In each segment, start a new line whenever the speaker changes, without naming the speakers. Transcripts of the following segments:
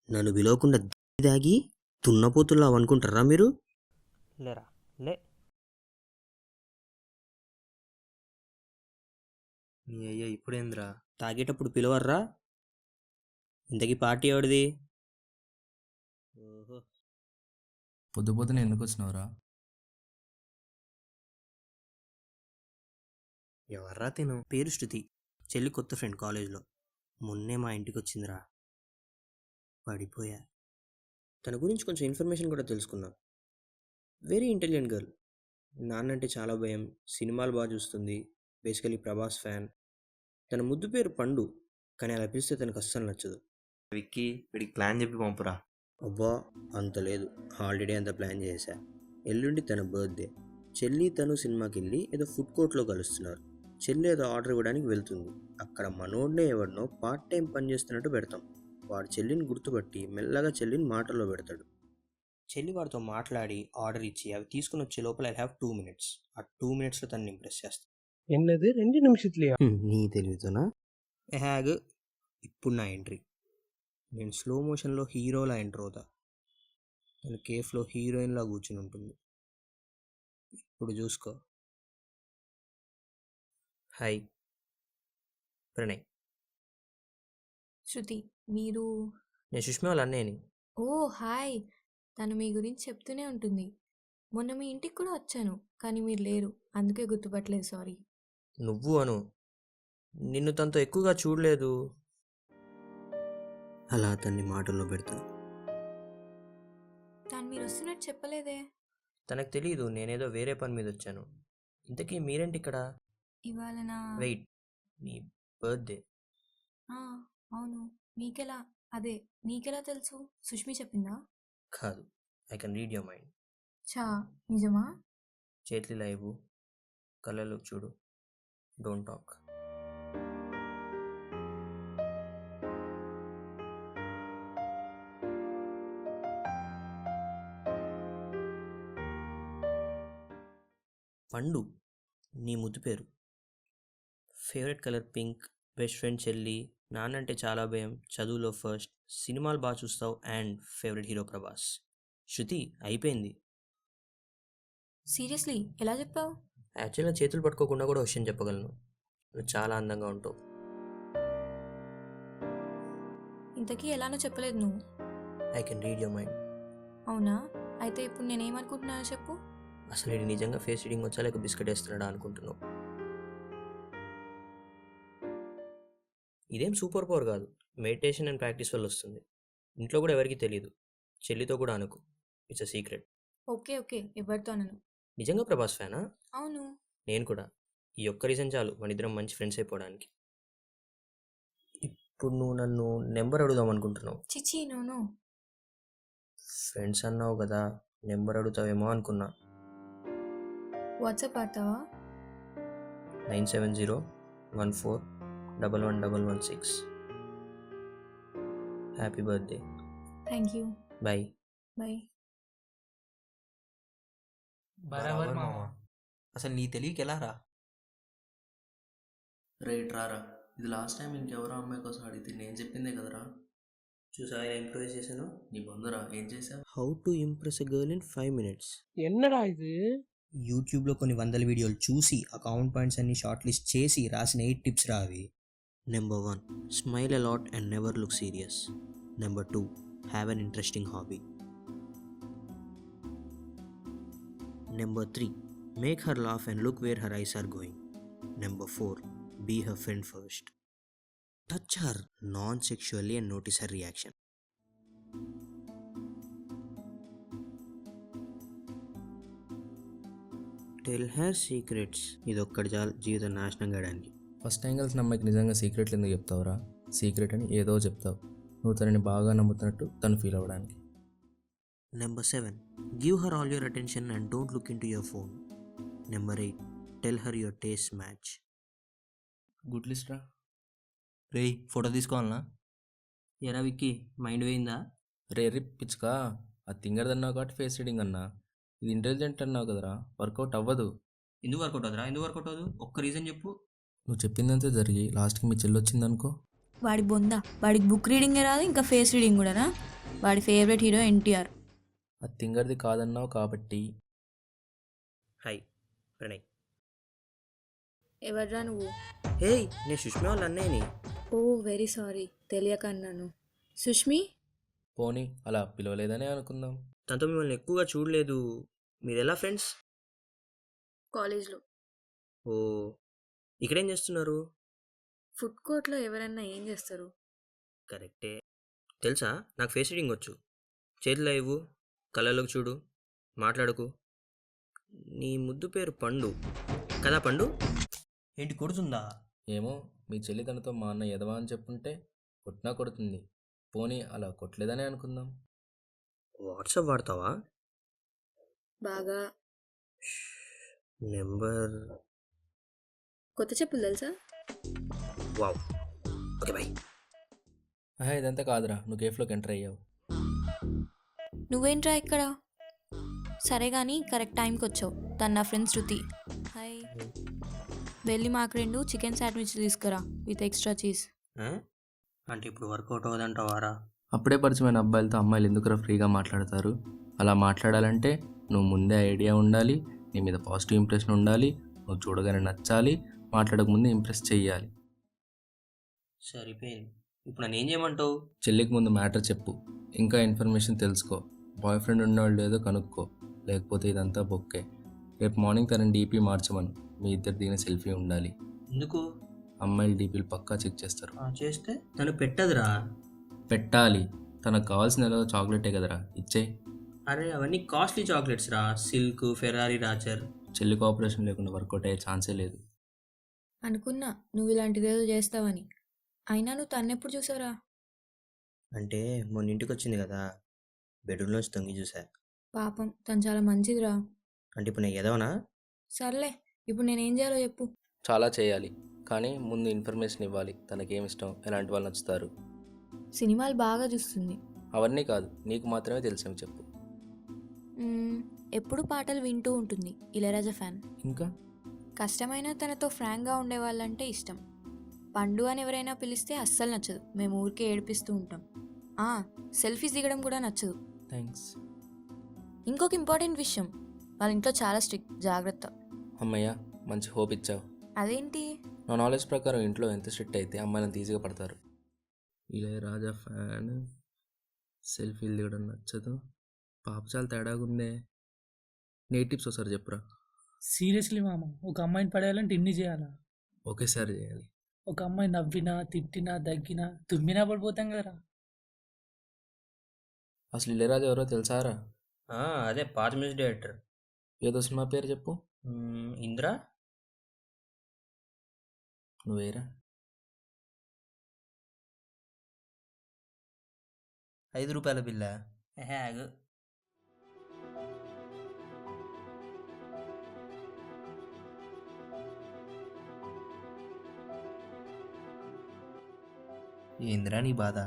నన్ను పిలవకుండా దాగి తున్నపోతులా అనుకుంటారా మీరు?
లేరా లే.
నీ అయ్యా ఇప్పుడేంద్రా? తాగేటప్పుడు పిలవర్రా? ఇంతకీ పార్టీ ఎవడిది? ఓహో,
పొద్దు పొద్దున ఎందుకు వచ్చినావురా?
ఎవర్రా తిను? పేరు శృతి, చెల్లి కొత్త ఫ్రెండ్ కాలేజ్లో. మొన్నే మా ఇంటికి వచ్చిందిరా. పడిపోయా. తన గురించి కొంచెం ఇన్ఫర్మేషన్ కూడా తెలుసుకున్నా. Very intelligent girl. నాన్నంటే చాలా భయం, సినిమాలు బాగా చూస్తుంది, బేసికలీ ప్రభాస్ ఫ్యాన్. తన ముద్దు పేరు పండు, కానీ అలా పిలిస్తే తనకు అస్సలు నచ్చదు.
విక్కీ వీడికి ప్లాన్ చెప్పి పంపురా.
అబ్బా అంత లేదు, ఆల్రెడీ అంత ప్లాన్ చేశా. ఎల్లుండి తన బర్త్డే. చెల్లి తను సినిమాకి వెళ్ళి ఏదో ఫుడ్ కోర్ట్లో కలుస్తున్నారు. చెల్లి ఏదో ఆర్డర్ ఇవ్వడానికి వెళ్తుంది. అక్కడ మనోడ్నే ఎవరినో పార్ట్ టైం పని చేస్తున్నట్టు పెడతాం. వాడు చెల్లిని గుర్తుపట్టి మెల్లగా చెల్లిని మాటల్లో పెడతాడు. చెల్లి వాడితో మాట్లాడి ఆర్డర్ ఇచ్చి అవి తీసుకుని వచ్చే లోపల ఐ హ్యావ్ 2 minutes. ఆ 2 minutesలో తనని ఇంప్రెస్ చేస్తాను.
என்னது 2 நிமிஷத்துலயா?
నీ తెలివితోనా? హ్యాగ్. ఇప్పుడు నా ఎంట్రీ. నేను స్లో మోషన్లో హీరోలా ఎంటర్ అవుతా. తను కేఫ్లో హీరోయిన్లా కూర్చుని ఉంటుంది. ఇప్పుడు చూసుకో. హాయ్, ప్రణయ్.
శృతి, మీరు?
నేను సుష్మా వాళ్ళ అన్నయ్యని.
ఓ హాయ్. తను మీ గురించి చెప్తూనే ఉంటుంది. మొన్న మీ ఇంటికి కూడా వచ్చాను, కానీ మీరు లేరు, అందుకే గుర్తుపట్టలేదు, సారీ.
నువ్వు అను, నిన్ను తనతో ఎక్కువగా చూడలేదు. అలా అతన్ని మాటల్లో పెడతాను.
తను మీరు వస్తున్నట్టు చెప్పలేదే.
తనకు తెలియదు నేనేదో వేరే పని మీద వచ్చాను. ఇంతకీ మీరేంటి ఇక్కడ?
ఇవాళ నా
వెయిట్, నీ బర్త్డే?
ఆ, అవును. నీకెలా? అదే, నీకెలా తెలుసు? సుష్మి చెప్పిందా?
కాదు, I can read your mind.
చా, నిజమా?
చేతులు లైవ్, కళ్ళలో చూడు, డోంట్ టాక్. పండు నీ ముద్దు పేరు. Favourite colour pink, best friend చెల్లి, నాన్నంటే చాలా భయం, చదువులో ఫస్ట్, సినిమాలు బాగా చూస్తావు, అండ్ ఫేవరెట్ హీరో ప్రభాస్. శృతి, అయిపోయింది.
సీరియస్లీ ఎలా చెప్పావు?
యాక్చువల్గా చేతులు పట్టుకోకుండా కూడా విషయం చెప్పగలను. నువ్వు చాలా అందంగా ఉంటావు.
ఇంతకీ ఎలానో చెప్పలేదు నువ్వు.
I can read your mind.
అవునా? అయితే ఇప్పుడు నేనేమనుకుంటున్నానో చెప్పు.
అసలు ఇది నిజంగా ఫేస్ రీడింగ్ వచ్చా లేక బిస్కెట్ వేస్తున్నాడా అనుకుంటున్నావు. ఇదేం సూపర్ పవర్ కాదు, మెడిటేషన్ అండ్ ప్రాక్టీస్ వల్ల వస్తుంది. ఇంట్లో కూడా ఎవరికీ తెలియదు. చెల్లితో కూడా అనుకో, it's a secret.
Okay okay, ఎవరితో అనను.
నిజంగా ప్రభాస్ ఫ్యానా?
అవును.
నేను కూడా. ఈ ఒక్క రీజన్ చాలు మనిద్దరం మంచి ఫ్రెండ్స్ అయిపోవడానికి. ఇప్పుడు నువ్వు నన్ను నెంబర్ అడుగుదాం అనుకుంటున్నావు.
చిచి, నోను.
ఫ్రెండ్స్ అన్నావు కదా, నెంబర్ అడుగుతావేమో అనుకున్నా.
వాట్సాప్ వాడతావా?
9701411116. Happy birthday.
Thank you.
Bye.
Bye.
బరాబర్ మామ.
అసలు నీ తెలియక ఎలా రా?
రైట్ రారా, ఇది లాస్ట్ టైం ఇంకెవరో అమ్మాయి కోసం అడిగితే నేను చెప్పిందే కదరా.
చూసా ఇంప్రూవ్ చేశాను.
నీ బంధురా ఏం చేసావు?
How to impress a girl in 5 minutes.
என்னடா இது?
యూట్యూబ్లో కొన్ని వందల వీడియోలు చూసి అకౌంట్ పాయింట్స్ అన్ని షార్ట్ లిస్ట్ చేసి రాసిన 8 tips రా అవి. Number 1, smile a lot and never look serious. Number 2, have an interesting hobby. Number 3, make her laugh and look where her eyes are going. Number 4, be her friend first. Touch her non sexually and notice her reaction. Tell her secrets. ఇది ఒక్కటి చాలు జీవితం నాశనం కావడానికి.
First time కలిసిన అమ్మాయికి నిజంగా సీక్రెట్లు ఎందుకు చెప్తావురా? సీక్రెట్ అని ఏదో చెప్తావు, నువ్వు తనని బాగా నమ్ముతున్నట్టు తను ఫీల్ అవ్వడానికి.
Number 7, give her all your attention and don't look in to your phone. Number 8, tell her your taste match.
Good list రా.
రేయ్ ఫోటో తీసుకోవాలనా?
ఎరా విక్కీ, మైండ్ పోయిందా?
రే పిచ్చుకా, అది థింగర్ అన్నావు కాబట్టి ఫేస్ రీడింగ్ అన్నా. ఇది ఇంటెలిజెంట్ అన్నావు కదరా, వర్కౌట్ అవ్వదు.
ఎందుకు వర్కౌట్ అవుతుందిరా? ఎందుకు వర్కౌట్ అవ్వదు? ఒక్క రీజన్ చెప్పు.
నువ్వు చెప్పిందంతే జరిగి లాస్ట్కి మీ చెల్లి వచ్చిందనుకో.
వాడి బొంద, వాడికి బుక్ రీడింగే రాదు, ఇంకా ఫేస్ రీడింగ్ కూడానా? వాడి ఫేవరెట్ హీరో ఎన్టీఆర్.
అది తింగర్ది కాదన్నావు కాబట్టి.
హాయ్ ప్రణయ్.
ఎవర్రా నువ్వు?
హే, నేను సుష్మా వాళ్ళ అన్నయ్యని.
ఓ వెరీ సారీ, తెలియక అన్నాను. సుష్మి?
పోనీ అలా పిలవలేదనే అనుకుందాం.
తనతో మిమ్మల్ని ఎక్కువగా చూడలేదు. మీరు ఎలా ఫ్రెండ్స్?
కాలేజ్లో
ఓ, ఇక్కడేం చేస్తున్నారు?
ఫుడ్ కోర్ట్లో ఎవరన్నా ఏం చేస్తారు?
కరెక్టే. తెలుసా, నాకు ఫేస్ రీడింగ్ వచ్చు. చేతిలో ఇవ్వు, కళ్ళలోకి చూడు, మాట్లాడకు. నీ ముద్దు పేరు పండు కదా? పండు ఏంటి కొడుతుందా?
ఏమో, మీ చెల్లి తనతో మా అన్న ఎదవా అని చెప్పుంటే కొట్టినా కొడుతుంది. పోనీ అలా కొట్టలేదనే అనుకుందాం.
వాట్సాప్ వాడతావా?
బాగా.
నెంబర్.
కొత్త చెప్పులు తెలుసా?
Wow, okay boy.
ఇదంతా కాదురా, నువ్వు కేఫ్లోకి ఎంటర్ అయ్యావు.
నువ్వేంట్రా ఇక్కడ? సరే కానీ కరెక్ట్ టైంకి వచ్చావు. తను నా ఫ్రెండ్ శృతి. హాయ్. వెళ్ళి మాకు 2 చికెన్ శాండ్విచ్ తీసుకురా విత్ ఎక్స్ట్రా చీజ్.
అంటే ఇప్పుడు వర్కౌట్ అవ్వదంటావారా?
అప్పుడే పరిచయమైన అబ్బాయిలతో అమ్మాయిలు ఎందుకురా ఫ్రీగా మాట్లాడతారు? అలా మాట్లాడాలంటే నువ్వు ముందే ఐడియా ఉండాలి, నీ మీద పాజిటివ్ ఇంప్రెషన్ ఉండాలి, నువ్వు చూడగానే నచ్చాలి, మాట్లాడక ముందే ఇంప్రెస్ చెయ్యాలి.
సరిపోయింది. ఇప్పుడు నన్ను ఏం చేయమంటావు?
చెల్లికి ముందు మ్యాటర్ చెప్పు, ఇంకా ఇన్ఫర్మేషన్ తెలుసుకో. బాయ్ ఫ్రెండ్ ఉన్నవాళ్ళు లేదో కనుక్కో, లేకపోతే ఇదంతా బొక్కే. రేపు మార్నింగ్ తనని డీపీ మార్చమను. మీ ఇద్దరు దిగిన సెల్ఫీ ఉండాలి.
ఎందుకు?
అమ్మాయిలు డీపీలు పక్కా చెక్ చేస్తారు.
చేస్తే తను పెట్టదురా.
పెట్టాలి. తనకు కావాల్సిన ఏదో చాక్లెటే కదరా, ఇచ్చేయి.
అరే అవన్నీ కాస్ట్లీ చాక్లెట్స్ రా. Silk, Ferrero, Rocher.
చెల్లి కోఆపరేషన్ లేకుండా వర్కౌట్ అయ్యే ఛాన్సే లేదు.
అనుకున్నా నువ్వు ఇలాంటిదేదో చేస్తావని. అయినా నువ్వు తన్నెప్పుడు చూసావురా?
అంటే మొన్న ఇంటికి వచ్చింది కదా, బెడ్రూమ్లోంచి తొంగి చూసా.
పాపం, తను చాలా మంచిదిరా.
అంటే ఇప్పుడు నేను ఎదవనా?
సర్లే, ఇప్పుడు నేనేం చేయాలో చెప్పు.
చాలా చేయాలి, కానీ ముందు ఇన్ఫర్మేషన్ ఇవ్వాలి. తనకేమిష్టం, ఎలాంటి వాళ్ళు నచ్చుతారు.
సినిమాలు బాగా చూస్తుంది.
అవన్నీ కాదు, నీకు మాత్రమే తెలిసినవి చెప్పు.
ఎప్పుడు పాటలు వింటూ ఉంటుంది. ఇళయరాజా ఫ్యాన్.
ఇంకా
కష్టమైన తనతో ఫ్రాంక్గా ఉండేవాళ్ళంటే ఇష్టం. పండు అని ఎవరైనా పిలిస్తే అస్సలు నచ్చదు. మేము ఊరికే ఏడిపిస్తూ ఉంటాం. సెల్ఫీస్ దిగడం కూడా నచ్చదు.
థ్యాంక్స్.
ఇంకొక ఇంపార్టెంట్ విషయం, వాళ్ళ ఇంట్లో చాలా స్ట్రిక్ట్. జాగ్రత్త.
అమ్మయ్య, మంచి హోప్ ఇచ్చావు.
అదేంటి?
నా నాలెడ్జ్ ప్రకారం ఇంట్లో ఎంత స్ట్రిక్ట్ అయితే అమ్మాయిలను ఈజీగా పడతారు. ఇళయరాజా ఫ్యాన్, సెల్ఫీలు దిగడం నచ్చదు. పాప చాలా తేడాగా ఉందే. నీ టిప్స్ ఒకసారి చెప్పురా.
సీరియస్లీ మామ, ఒక అమ్మాయిని పడేయాలంటే ఇన్ని చేయాలా?
ఒకేసారి చేయాలి.
ఒక అమ్మాయి నవ్వినా, తిట్టినా, దగ్గినా, తుమ్మినా పడిపోతాం కదరా.
అసలు ఇళయరాజా ఎవరో తెలుసారా?
అదే పాత మ్యూజిక్ డైరెక్టర్.
ఏదో సినిమా పేరు చెప్పు.
ఇంద్రా.
నువ్వేరా?
5 రూపాయల బిల్ల. హ్యాగ్. ఏంద్రా నీ బాధ?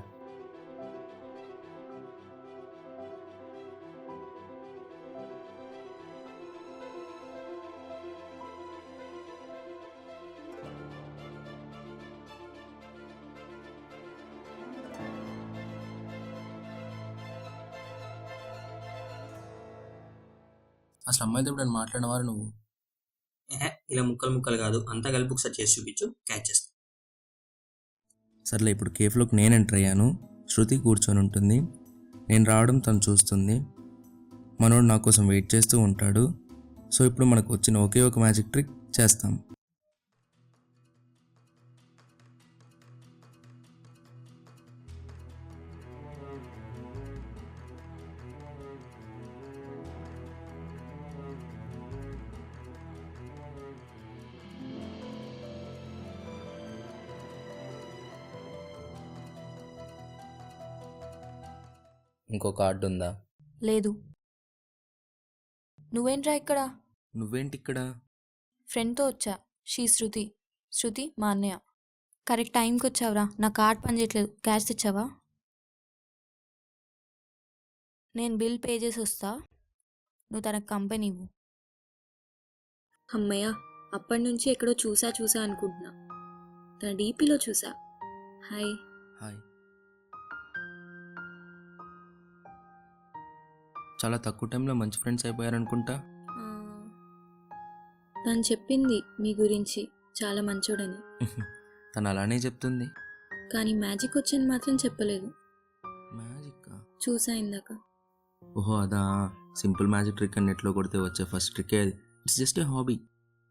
అసలు అమ్మాయితో ఇప్పుడు మాట్లాడినవారు నువ్వు?
ఇలా ముక్కలు ముక్కలు కాదు, అంతా కలిపి ఒకసారి చేసి చూపించు, క్యాచ్ చేస్తా.
సర్లే, ఇప్పుడు కేఫ్లోకి నేను ఎంటర్ అయ్యాను. శృతి కూర్చొని ఉంటుంది. నేను రావడం తను చూస్తుంది. మనోడు నా కోసం వెయిట్ చేస్తూ ఉంటాడు. సో ఇప్పుడు మనకు వచ్చిన ఒకే ఒక మ్యాజిక్ ట్రిక్ చేస్తాం. ఇంకో కార్డు ఉందా?
లేదు. నువ్వేంట్రా ఇక్కడ?
నువ్వేంటి ఇక్కడ?
ఫ్రెండ్తో వచ్చా. షీ శృతి. శృతి మా అన్నయ్య. కరెక్ట్ టైంకి వచ్చావురా. నా కార్డ్ పని చేయట్లేదు. క్యాష్ తెచ్చావా? నేను బిల్ పే చేసి వస్తా, నువ్వు తనకు కంపెనీ ఇవ్వు. అమ్మయ్య, అప్పటి నుంచి ఎక్కడో చూసా అనుకుంటున్నా. తన డీపీలో చూసా. హాయ్.
హాయ్. చాలా తక్కువ టైంలో మంచి ఫ్రెండ్స్ అయిపోయారనుకుంటా.
తను చెప్పింది మీ గురించి చాలా మంచోడని,
తను అలానే చెప్తుంది.
కానీ మ్యాజిక్ వచ్చని మాత్రం చెప్పలేదు.
మ్యాజిక్?
చూసా ఇందాక.
ఓహో అదా. సింపుల్ మ్యాజిక్ ట్రిక్ అని నెట్లో కొడితే వచ్చే ఫస్ట్ ట్రిక్ అది. It's just a hobby.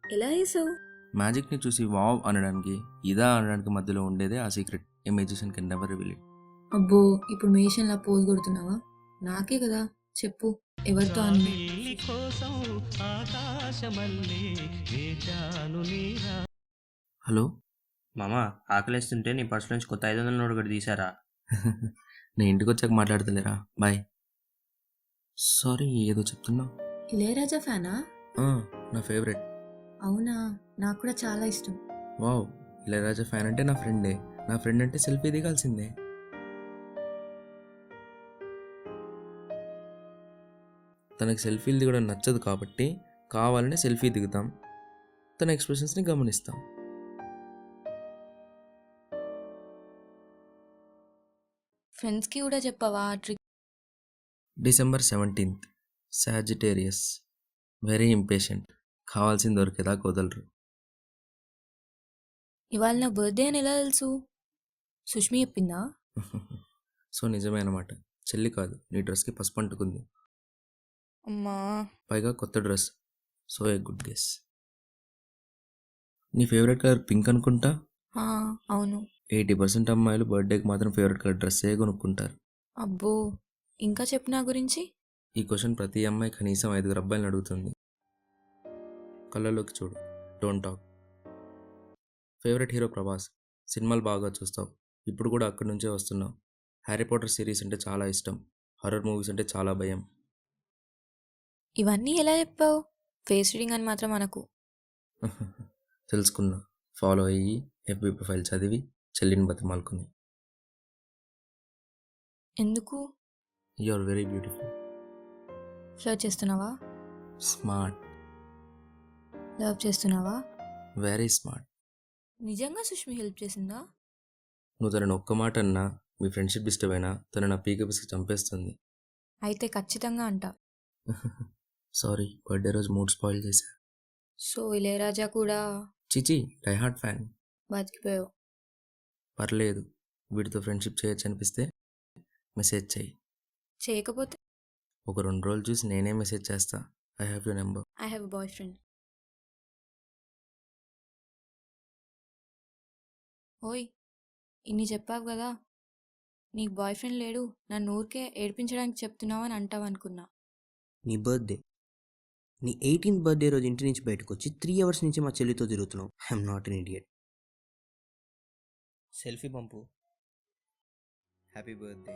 ఎలా చేసావు?
మ్యాజిక్ని చూసి వావ్ అనడానికి ఇదా అనడానికి మధ్యలో ఉండేదే ఆ secret. A magician can never reveal it.
అబ్బో, ఇప్పుడు మేషన్లా పోజ్ కొడుతున్నావా? నాకే కదా, చెప్పు ఎవరితో అన్నా.
హలో.
మామ, ఆకలేస్తుంటే నీ పర్సు నుంచి కొత్త 500 నోట్ ఒకటి తీసారా?
నేను ఇంటికి వచ్చాక మాట్లాడతలేరా. బాయ్. సారీ, ఏదో చెప్తున్నా.
ఇళయరాజా ఫ్యానా?
నా ఫేవరెట్.
అవునా, నాకు కూడా చాలా ఇష్టం.
వావ్, ఇళయరాజా ఫ్యాన్ అంటే నా ఫ్రెండే. నా ఫ్రెండ్ అంటే సెల్ఫీ దిగాల్సిందే. తనకి సెల్ఫీలు దిగడం నచ్చదు కాబట్టి కావాలని సెల్ఫీ దిగుతాం. తన ఎక్స్ప్రెషన్స్ని గమనిస్తాం.
ఫ్రెండ్స్కి కూడా చెప్పావా ఆ trick?
December 17th, Sagittarius. Very impatient. కావాల్సింది దొరికేదాకా వదలరు.
ఇవాళ నా బర్త్డే అని ఎలా తెలుసు? సుష్మి చెప్పిందా?
సో నిజమే అనమాట. చెల్లి కాదు, నీ డ్రెస్కి పసుపు అంటుకుంది.
అమ్మా.
పైగా కొత్త dress. So a good guess. నీ ఫేవరెట్ కలర్ పింక్ అనుకుంటా.
అవును.
80% అమ్మాయిలు బర్త్డేకి మాత్రం ఫేవరెట్ కలర్ డ్రెస్సే కొనుక్కుంటారు.
అబ్బో, ఇంకా చెప్పు నా గురించి.
ఈ క్వశ్చన్ ప్రతి అమ్మాయి కనీసం 5 అబ్బాయిలను అడుగుతుంది. కళ్ళలోకి చూడు, don't talk. Favourite hero Prabhas. సినిమాలు బాగా చూస్తావు, ఇప్పుడు కూడా అక్కడి నుంచే వస్తున్నావు. హ్యారీ పాటర్ సిరీస్ అంటే చాలా ఇష్టం. హర్రర్ మూవీస్ అంటే చాలా భయం.
ఇవన్నీ ఎలా చెప్పావు? ఫేస్ రీడింగ్ అని మాత్రం అనకు.
తెలుసుకున్నా. ఫాలో అయ్యి ఎఫ్బీ ప్రొఫైల్ చదివి చెల్లిని బతిమాలుకుని.
ఎందుకు?
You are very beautiful.
Flirt చేస్తున్నావా?
స్మార్ట్.
లవ్ చేస్తున్నావా?
Very smart.
నిజంగా సుష్మి హెల్ప్ చేసిందా?
నువ్వు తనని ఒక్క మాట అన్నా, మీ ఫ్రెండ్షిప్ డిస్టర్బ్ అయినా తను నా పీక పిసికి చంపేస్తుంది.
అయితే ఖచ్చితంగా అంటా.
సారీ, బర్త్డే రోజు మూడ్ స్పాయిల్ చేశా.
సో ఇళయరాజా కూడా
చిచి, డైహార్డ్ ఫ్యాన్.
బతికిపోయావు.
పర్లేదు, వీటితో ఫ్రెండ్షిప్ చేయొచ్చు అనిపిస్తే మెసేజ్ చేయి.
చేయకపోతే
ఒక 2 రోజులు చూసి నేనే మెసేజ్ చేస్తా. I have your number.
I have a boy friend. ఓయ్, ఇన్ని చెప్పావు కదా, నీకు బాయ్ ఫ్రెండ్ లేడు, నన్ను ఊరికే ఏడిపించడానికి చెప్తున్నావు అని అంటావు అనుకున్నా.
నీ బర్త్డే, నీ 18th బర్త్డే రోజు ఇంటి నుంచి బయటకు వచ్చి 3 hours నుంచి మా చెల్లితో తిరుగుతున్నావు. I'm not an idiot. Selfie pump. Happy birthday.